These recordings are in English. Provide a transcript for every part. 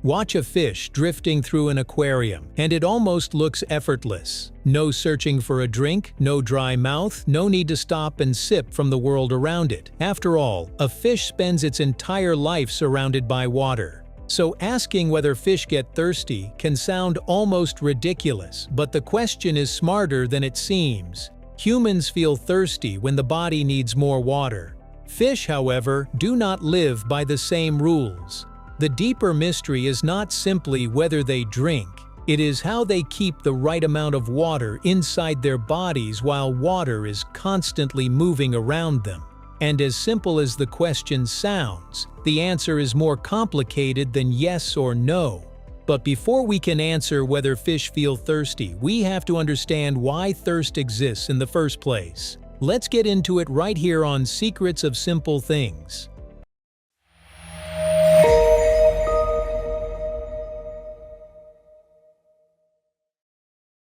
Watch a fish drifting through an aquarium, and it almost looks effortless. No searching for a drink, no dry mouth, no need to stop and sip from the world around it. After all, a fish spends its entire life surrounded by water. So asking whether fish get thirsty can sound almost ridiculous, but the question is smarter than it seems. Humans feel thirsty when the body needs more water. Fish, however, do not live by the same rules. The deeper mystery is not simply whether they drink, it is how they keep the right amount of water inside their bodies while water is constantly moving around them. And as simple as the question sounds, the answer is more complicated than yes or no. But before we can answer whether fish feel thirsty, we have to understand why thirst exists in the first place. Let's get into it right here on Secrets of Simple Things.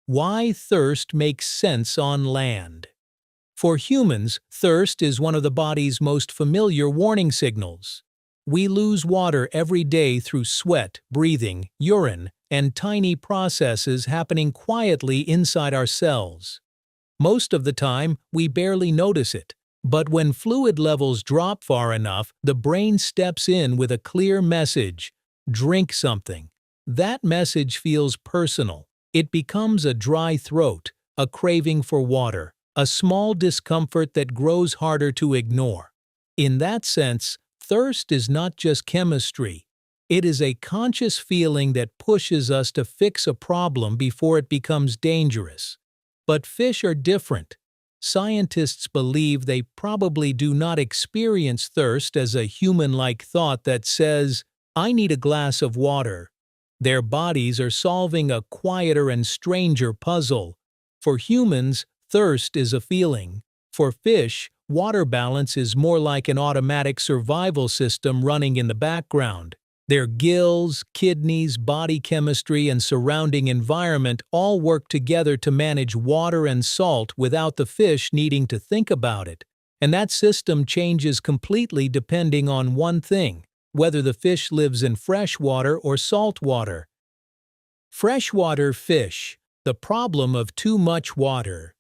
Why thirst makes sense on land. For humans, thirst is one of the body's most familiar warning signals. We lose water every day through sweat, breathing, urine, and tiny processes happening quietly inside our cells. Most of the time, we barely notice it, but when fluid levels drop far enough, the brain steps in with a clear message: drink something. That message feels personal. It becomes a dry throat, a craving for water, a small discomfort that grows harder to ignore. In that sense, thirst is not just chemistry. It is a conscious feeling that pushes us to fix a problem before it becomes dangerous. But fish are different. Scientists believe they probably do not experience thirst as a human-like thought that says, "I need a glass of water." Their bodies are solving a quieter and stranger puzzle. For humans, thirst is a feeling. For fish, water balance is more like an automatic survival system running in the background. Their gills, kidneys, body chemistry, and surrounding environment all work together to manage water and salt without the fish needing to think about it. And that system changes completely depending on one thing: whether the fish lives in freshwater or saltwater. Freshwater fish, the problem of too much water.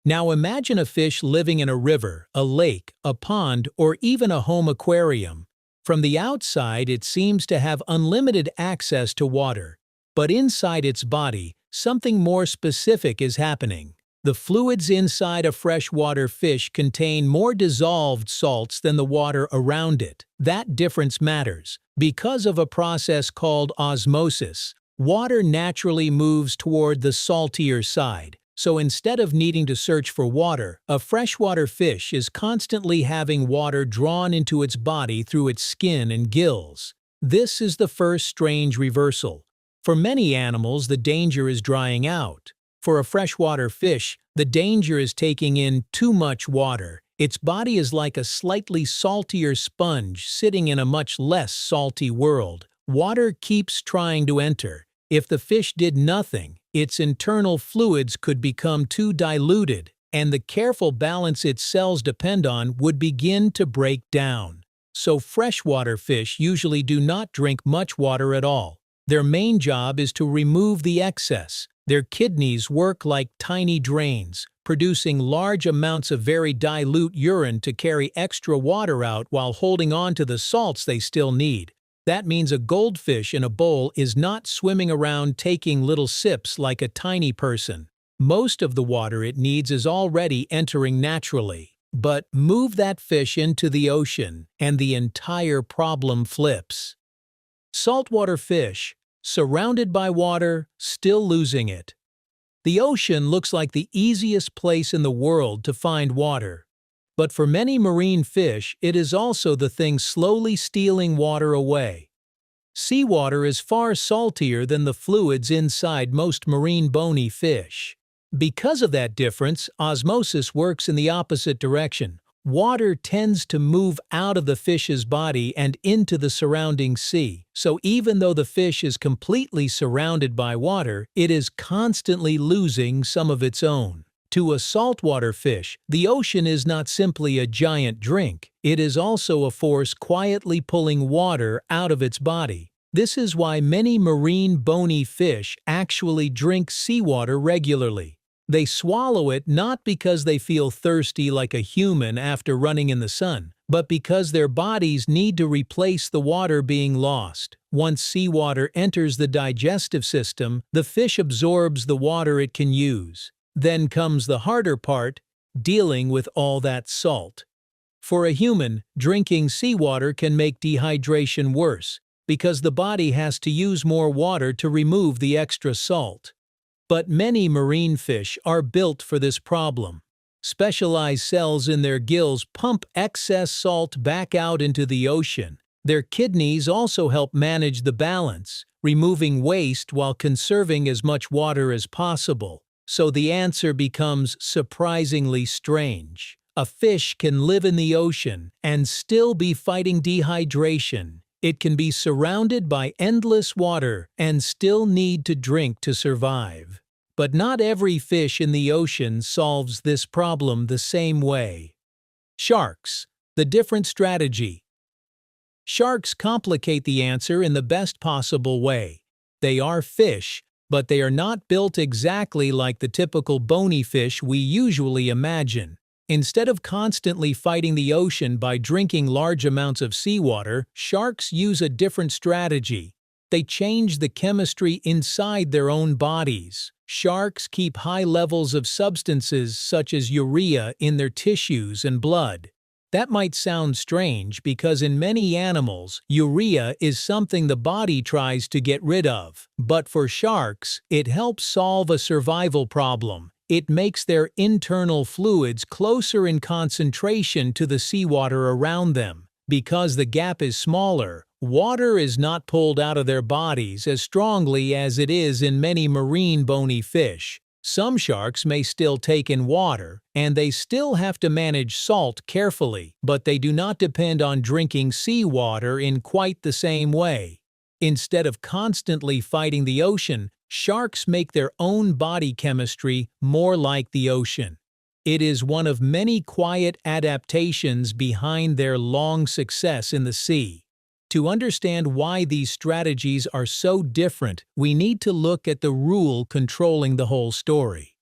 Now imagine a fish living in a river, a lake, a pond, or even a home aquarium. From the outside, it seems to have unlimited access to water. But inside its body, something more specific is happening. The fluids inside a freshwater fish contain more dissolved salts than the water around it. That difference matters. Because of a process called osmosis, water naturally moves toward the saltier side. So instead of needing to search for water, a freshwater fish is constantly having water drawn into its body through its skin and gills. This is the first strange reversal. For many animals, the danger is drying out. For a freshwater fish, the danger is taking in too much water. Its body is like a slightly saltier sponge sitting in a much less salty world. Water keeps trying to enter. If the fish did nothing, its internal fluids could become too diluted, and the careful balance its cells depend on would begin to break down. So freshwater fish usually do not drink much water at all. Their main job is to remove the excess. Their kidneys work like tiny drains, producing large amounts of very dilute urine to carry extra water out while holding on to the salts they still need. That means a goldfish in a bowl is not swimming around taking little sips like a tiny person. Most of the water it needs is already entering naturally. But move that fish into the ocean, and the entire problem flips. Saltwater fish, surrounded by water, still losing it. The ocean looks like the easiest place in the world to find water. But for many marine fish, it is also the thing slowly stealing water away. Seawater is far saltier than the fluids inside most marine bony fish. Because of that difference, osmosis works in the opposite direction. Water tends to move out of the fish's body and into the surrounding sea. So even though the fish is completely surrounded by water, it is constantly losing some of its own. To a saltwater fish, the ocean is not simply a giant drink. It is also a force quietly pulling water out of its body. This is why many marine bony fish actually drink seawater regularly. They swallow it not because they feel thirsty like a human after running in the sun, but because their bodies need to replace the water being lost. Once seawater enters the digestive system, the fish absorbs the water it can use. Then comes the harder part, dealing with all that salt. For a human, drinking seawater can make dehydration worse, because the body has to use more water to remove the extra salt. But many marine fish are built for this problem. Specialized cells in their gills pump excess salt back out into the ocean. Their kidneys also help manage the balance, removing waste while conserving as much water as possible. So the answer becomes surprisingly strange. A fish can live in the ocean and still be fighting dehydration. It can be surrounded by endless water and still need to drink to survive. But not every fish in the ocean solves this problem the same way. Sharks, the different strategy. Sharks complicate the answer in the best possible way. They are fish, but they are not built exactly like the typical bony fish we usually imagine. Instead of constantly fighting the ocean by drinking large amounts of seawater, sharks use a different strategy. They change the chemistry inside their own bodies. Sharks keep high levels of substances such as urea in their tissues and blood. That might sound strange because in many animals, urea is something the body tries to get rid of. But for sharks, it helps solve a survival problem. It makes their internal fluids closer in concentration to the seawater around them. Because the gap is smaller, water is not pulled out of their bodies as strongly as it is in many marine bony fish. Some sharks may still take in water, and they still have to manage salt carefully, but they do not depend on drinking seawater in quite the same way. Instead of constantly fighting the ocean, sharks make their own body chemistry more like the ocean. It is one of many quiet adaptations behind their long success in the sea. To understand why these strategies are so different, we need to look at the rule controlling the whole story.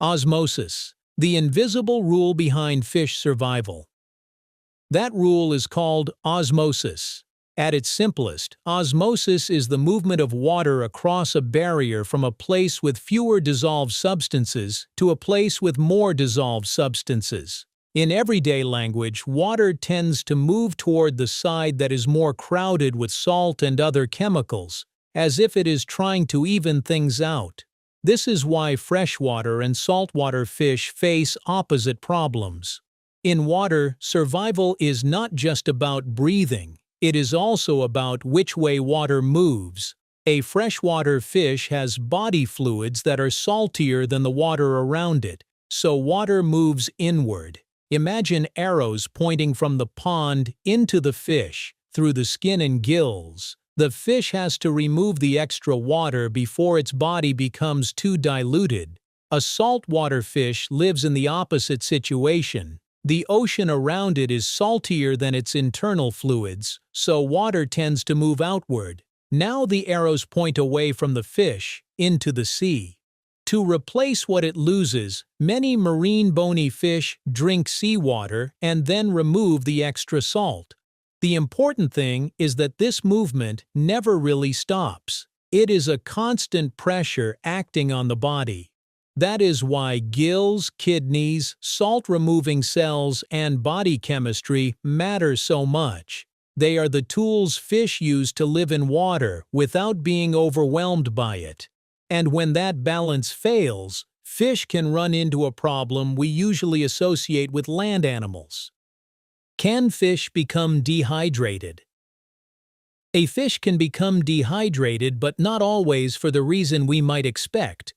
Osmosis, the invisible rule behind fish survival. That rule is called osmosis. At its simplest, osmosis is the movement of water across a barrier from a place with fewer dissolved substances to a place with more dissolved substances. In everyday language, water tends to move toward the side that is more crowded with salt and other chemicals, as if it is trying to even things out. This is why freshwater and saltwater fish face opposite problems. In water, survival is not just about breathing. It is also about which way water moves. A freshwater fish has body fluids that are saltier than the water around it, so water moves inward. Imagine arrows pointing from the pond into the fish, through the skin and gills. The fish has to remove the extra water before its body becomes too diluted. A saltwater fish lives in the opposite situation. The ocean around it is saltier than its internal fluids, so water tends to move outward. Now the arrows point away from the fish, into the sea. To replace what it loses, many marine bony fish drink seawater and then remove the extra salt. The important thing is that this movement never really stops. It is a constant pressure acting on the body. That is why gills, kidneys, salt-removing cells, and body chemistry matter so much. They are the tools fish use to live in water without being overwhelmed by it. And when that balance fails, fish can run into a problem we usually associate with land animals. Can fish become dehydrated? A fish can become dehydrated, but not always for the reason we might expect.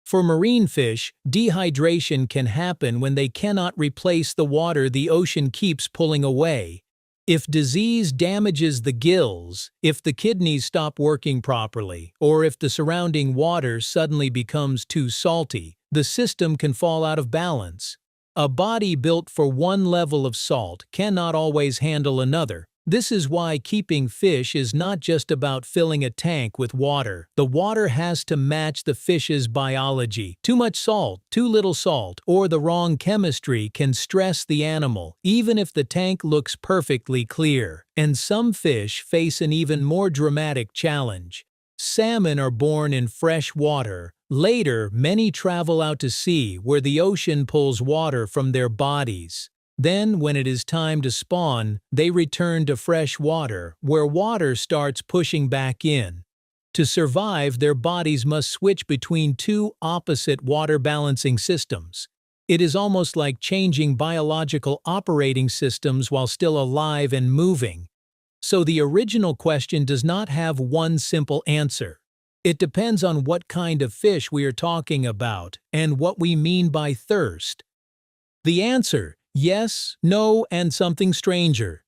For marine fish, dehydration can happen when they cannot replace the water the ocean keeps pulling away. If disease damages the gills, if the kidneys stop working properly, or if the surrounding water suddenly becomes too salty, the system can fall out of balance. A body built for one level of salt cannot always handle another, This is why keeping fish is not just about filling a tank with water. The water has to match the fish's biology. Too much salt, too little salt, or the wrong chemistry can stress the animal, even if the tank looks perfectly clear. And some fish face an even more dramatic challenge. Salmon are born in fresh water. Later, many travel out to sea where the ocean pulls water from their bodies. Then, when it is time to spawn, they return to fresh water, where water starts pushing back in. To survive, their bodies must switch between two opposite water balancing systems. It is almost like changing biological operating systems while still alive and moving. So the original question does not have one simple answer. It depends on what kind of fish we are talking about and what we mean by thirst. The answer: yes, no, and something stranger.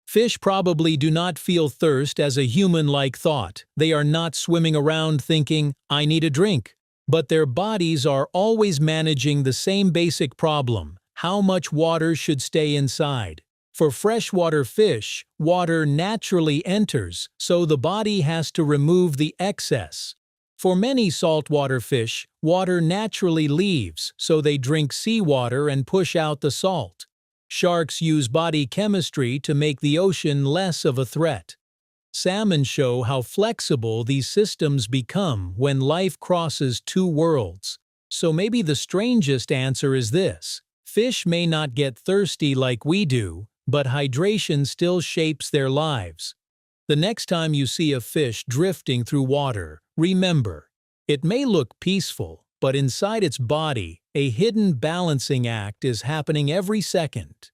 Fish probably do not feel thirst as a human-like thought. They are not swimming around thinking, "I need a drink." But their bodies are always managing the same basic problem: how much water should stay inside. For freshwater fish, water naturally enters, so the body has to remove the excess. For many saltwater fish, water naturally leaves, so they drink seawater and push out the salt. Sharks use body chemistry to make the ocean less of a threat. Salmon show how flexible these systems become when life crosses two worlds. So maybe the strangest answer is this: fish may not get thirsty like we do, but hydration still shapes their lives. The next time you see a fish drifting through water, remember, it may look peaceful, but inside its body, a hidden balancing act is happening every second.